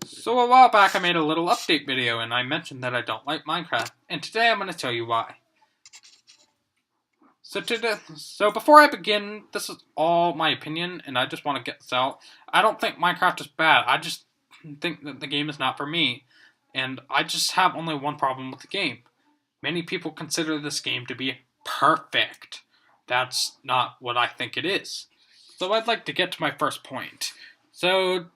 So a while back I made a little update video and I mentioned that I don't like Minecraft, and today I'm going to tell you why. So before I begin, this is all my opinion and I just want to get this out. I don't think Minecraft is bad, I just think that the game is not for me, and I just have only one problem with the game. Many people consider this game to be perfect. That's not what I think it is. So I'd like to get to my first point. So,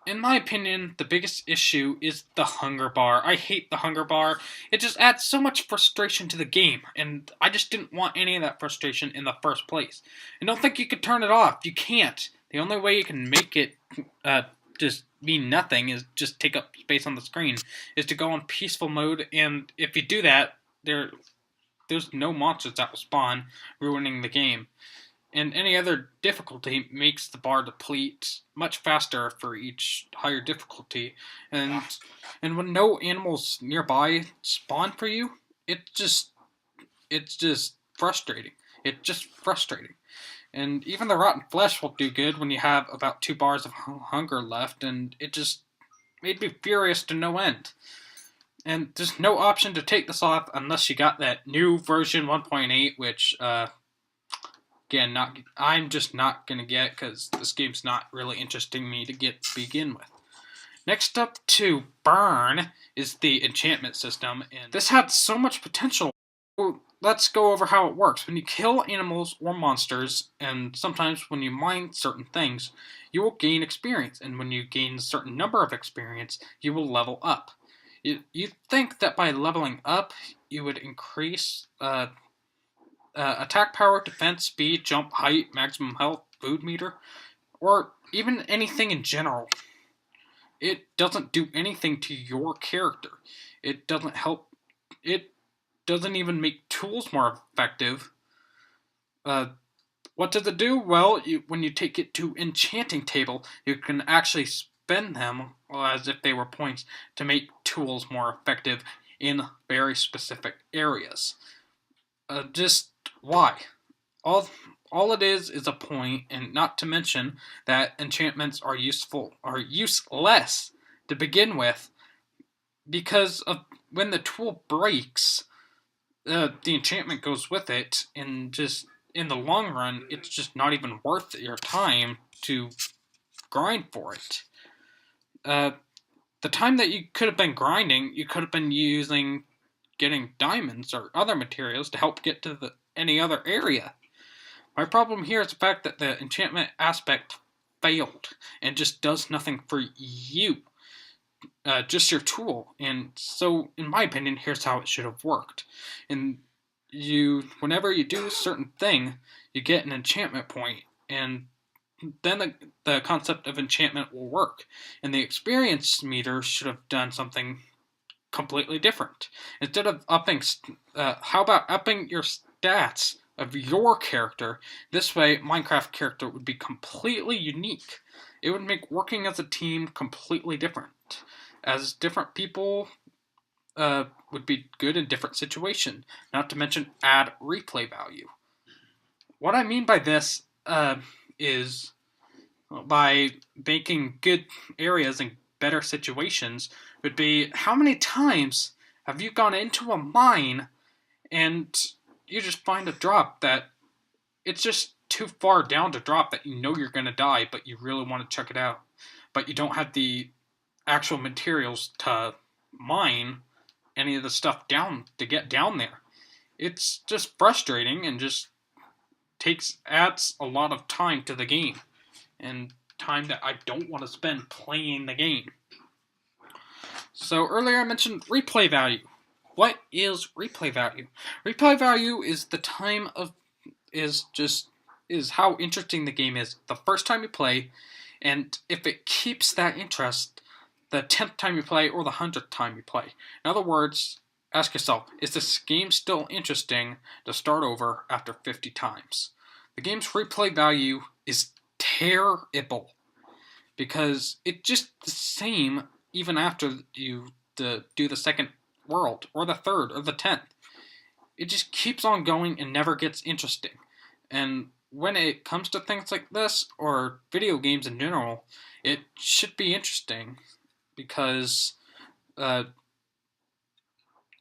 in my opinion, the biggest issue is the hunger bar. I hate the hunger bar. It just adds so much frustration to the game, and I just didn't want any of that frustration in the first place. And don't think you could turn it off. You can't. The only way you can make it just mean nothing is just take up space on the screen, is to go on peaceful mode, and if you do that, there's no monsters that will spawn, ruining the game. And any other difficulty makes the bar deplete much faster for each higher difficulty, and when no animals nearby spawn for you, it's just frustrating. It's just frustrating. And even the rotten flesh will do good when you have about 2 bars of hunger left, and it just made me furious to no end. And there's no option to take this off unless you got that new version 1.8, which, again, I'm just not going to get because this game's not really interesting me to begin with. Next up to burn is the enchantment system, and this had so much potential. Let's go over how it works. When you kill animals or monsters, and sometimes when you mine certain things, you will gain experience, and when you gain a certain number of experience, you will level up. You'd think that by leveling up, you would increase attack power, defense, speed, jump height, maximum health, food meter, or even anything in general. It doesn't do anything to your character. It doesn't help. It doesn't even make tools more effective. What does it do? Well, when you take it to enchanting table, you can actually spend them as if they were points to make tools more effective in very specific areas. Just why? All it is a point, and not to mention that enchantments are useless to begin with, because of when the tool breaks, the enchantment goes with it, and just in the long run, it's just not even worth your time to grind for it. The time that you could have been grinding, you could have been using getting diamonds or other materials to help get to any other area. My problem here is the fact that the enchantment aspect failed and just does nothing for you. Just your tool. And so, in my opinion, here's how it should have worked. And whenever you do a certain thing, you get an enchantment point, and then the concept of enchantment will work. And the experience meter should have done something completely different. Instead of how about upping your stats of your character? This way, Minecraft character would be completely unique. It would make working as a team completely different, as different people would be good in different situations. Not to mention add replay value. What I mean by this is by making good areas and better situations would be, how many times have you gone into a mine and you just find a drop that it's just too far down to drop, that you know you're going to die, but you really want to check it out, but you don't have the actual materials to mine any of the stuff down to get down there. It's just frustrating and just adds a lot of time to the game, and time that I don't want to spend playing the game. So earlier I mentioned replay value. What is replay value? Replay value is the time of is how interesting the game is the first time you play, and if it keeps that interest the 10th time you play or the 100th time you play. In other words, ask yourself, is this game still interesting to start over after 50 times? The game's replay value is terrible, because it's just the same even after you do the second world, or the third, or the 10th. It just keeps on going and never gets interesting. And when it comes to things like this, or video games in general, it should be interesting. because uh,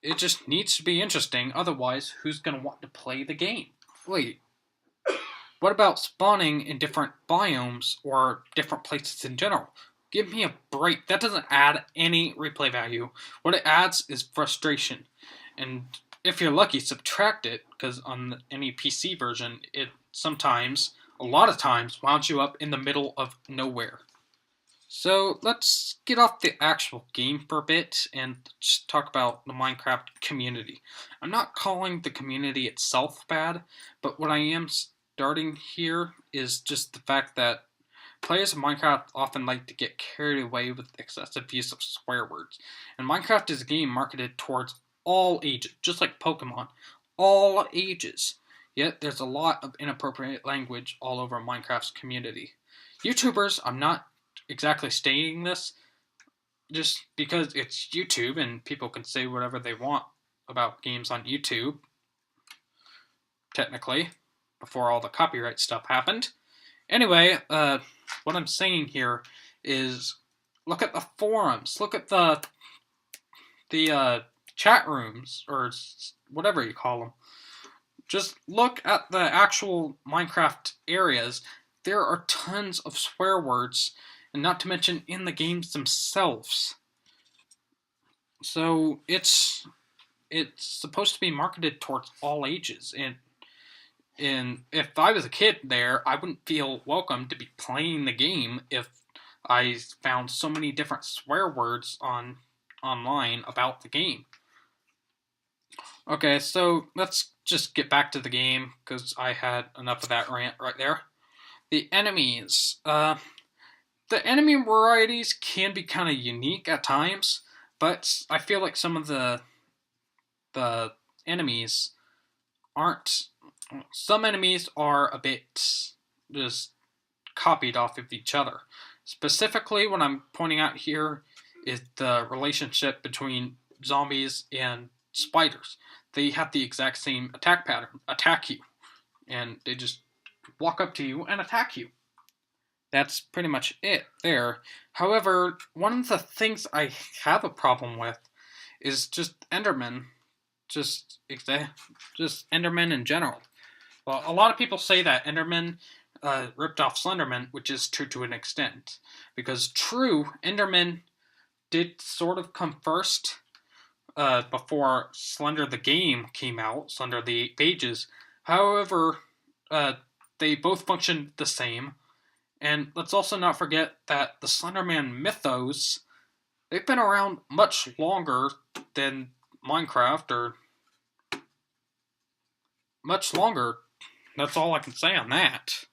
it just needs to be interesting. Otherwise, who's going to want to play the game? Wait, what about spawning in different biomes or different places in general? Give me a break. That doesn't add any replay value. What it adds is frustration. And if you're lucky, subtract it, because on any PC version, it sometimes, a lot of times, wound you up in the middle of nowhere. So let's get off the actual game for a bit and just talk about the Minecraft community. I'm not calling the community itself bad, but what I am starting here is just the fact that players of Minecraft often like to get carried away with excessive use of swear words. And Minecraft is a game marketed towards all ages, just like Pokemon. All ages. Yet there's a lot of inappropriate language all over Minecraft's community. YouTubers, I'm not exactly stating this just because it's YouTube and people can say whatever they want about games on YouTube, technically, before all the copyright stuff happened. Anyway, what I'm saying here is look at the forums, look at the chat rooms, or whatever you call them. Just look at the actual Minecraft areas. There are tons of swear words, and not to mention in the games themselves. So it's supposed to be marketed towards all ages, and if I was a kid there, I wouldn't feel welcome to be playing the game if I found so many different swear words online about the game. Okay, so let's just get back to the game, because I had enough of that rant right there. The enemies. The enemy varieties can be kind of unique at times, but I feel like some of the enemies aren't. Some enemies are a bit just copied off of each other. Specifically, what I'm pointing out here is the relationship between zombies and spiders. They have the exact same attack pattern, attack you, and they just walk up to you and attack you. That's pretty much it there. However, one of the things I have a problem with is just Enderman. Just Enderman in general. Well, a lot of people say that Enderman ripped off Slenderman, which is true to an extent. Because true, Enderman did sort of come first before Slender the game came out, Slender the 8 Pages. However, they both functioned the same. And let's also not forget that the Slenderman mythos, they've been around much longer than Minecraft, or much longer. That's all I can say on that.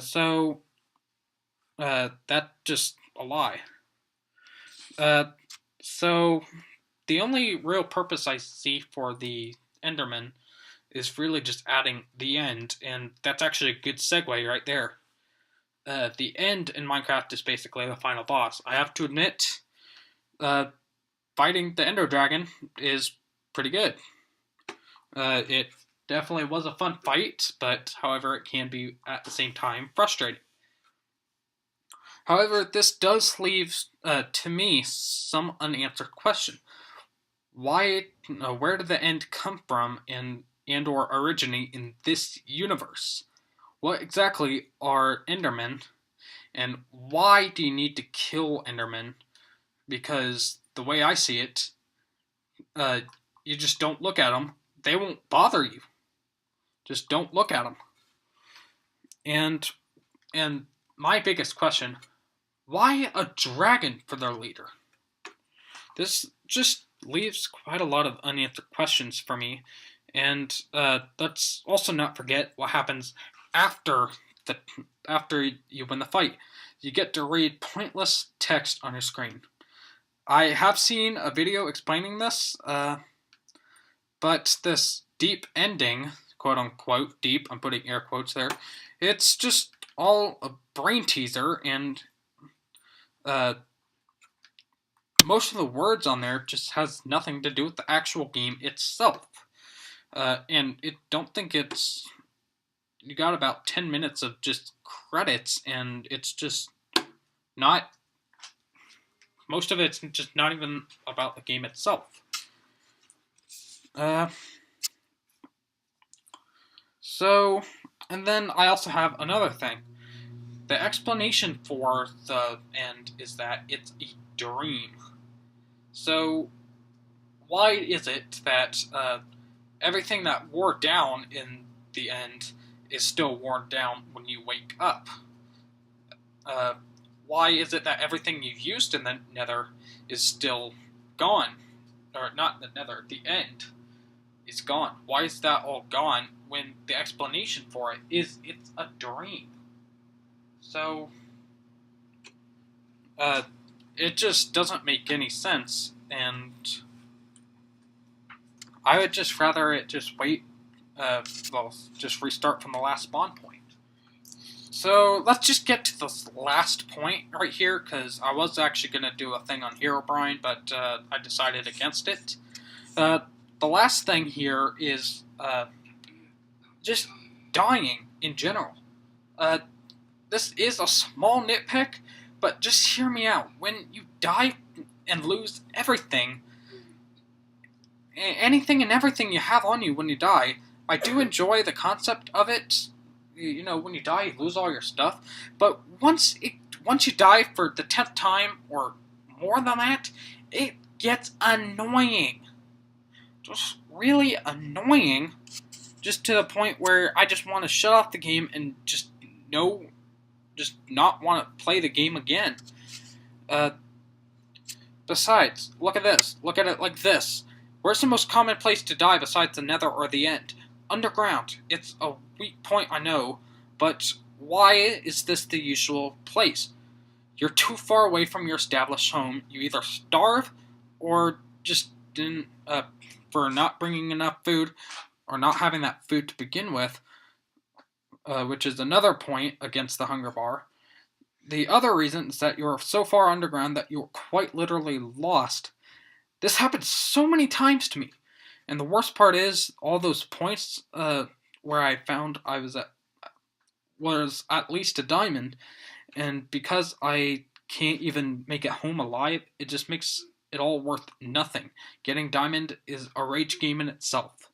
So that's just a lie. So the only real purpose I see for the Enderman is really just adding the end, and that's actually a good segue right there. The end in Minecraft is basically the final boss. I have to admit, fighting the Ender Dragon is pretty good. It definitely was a fun fight, but however, it can be at the same time frustrating. However, this does leave, to me, some unanswered question. Where did the end come from and or originate in this universe? What exactly are Endermen, and why do you need to kill Endermen? Because the way I see it, you just don't look at them. They won't bother you. Just don't look at them. And my biggest question, why a dragon for their leader? This just leaves quite a lot of unanswered questions for me. And let's also not forget what happens after you win the fight. You get to read pointless text on your screen. I have seen a video explaining this, but this deep ending, quote unquote deep, I'm putting air quotes there, it's just all a brain teaser, and most of the words on there just has nothing to do with the actual game itself. And don't think it's, you got about 10 minutes of just credits, and it's just not most of it's just not even about the game itself. So, and then I also have another thing. The explanation for the end is that it's a dream. So, why is it that everything that wore down in the end is still worn down when you wake up? Why is it that everything you used in the Nether is still gone? Or not the Nether, the end is gone. Why is that all gone when the explanation for it is it's a dream? So, it just doesn't make any sense, and I would just rather it just wait, just restart from the last spawn point. So, let's just get to this last point right here, because I was actually going to do a thing on Herobrine, but I decided against it. The last thing here is just dying in general. This is a small nitpick, but just hear me out. When you die and lose everything, anything and everything you have on you when you die, I do enjoy the concept of it. You know, when you die, you lose all your stuff. But once you die for the 10th time or more than that, it gets annoying. Just really annoying. Just to the point where I just want to shut off the game and just not want to play the game again. Besides, look at this. Look at it like this. Where's the most common place to die besides the Nether or the End? Underground. It's a weak point, I know, but why is this the usual place? You're too far away from your established home. You either starve or just didn't, for not bringing enough food or not having that food to begin with, which is another point against the hunger bar. The other reason is that you're so far underground that you're quite literally lost. This happened so many times to me. And the worst part is, all those points where I found I was at least a diamond, and because I can't even make it home alive, it just makes it all worth nothing. Getting diamond is a rage game in itself.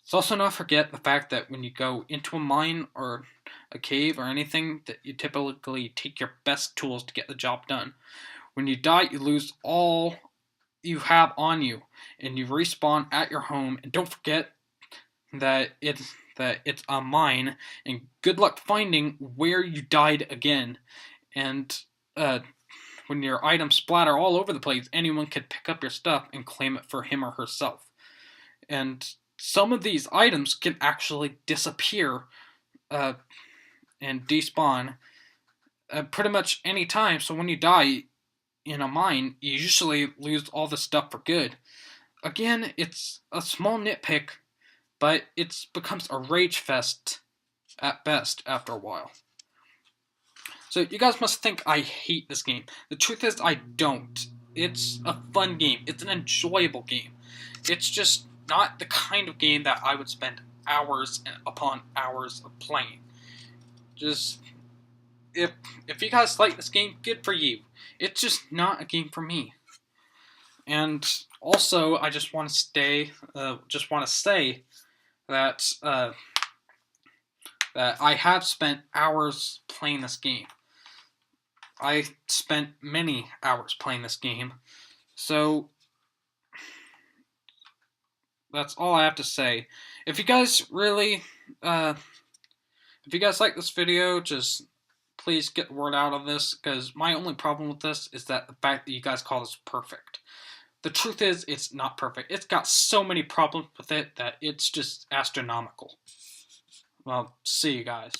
Let's also not forget the fact that when you go into a mine or a cave or anything, that you typically take your best tools to get the job done. When you die, you lose all you have on you, and you respawn at your home. And don't forget that it's a mine, and good luck finding where you died again. And when your items splatter all over the place, anyone could pick up your stuff and claim it for him or herself. And some of these items can actually disappear and despawn pretty much any time. So when you die in a mine, you usually lose all the stuff for good. Again, it's a small nitpick, but it becomes a rage fest at best after a while. So you guys must think I hate this game. The truth is I don't. It's a fun game. It's an enjoyable game. It's just not the kind of game that I would spend hours upon hours of playing. Just, if you guys like this game, good for you. It's just not a game for me. And also, I just want to say that that I have spent hours playing this game. I spent many hours playing this game, so that's all I have to say. If you guys really, if you guys like this video, just please get the word out on this, because my only problem with this is that the fact that you guys call this perfect. The truth is, it's not perfect. It's got so many problems with it that it's just astronomical. Well, see you guys.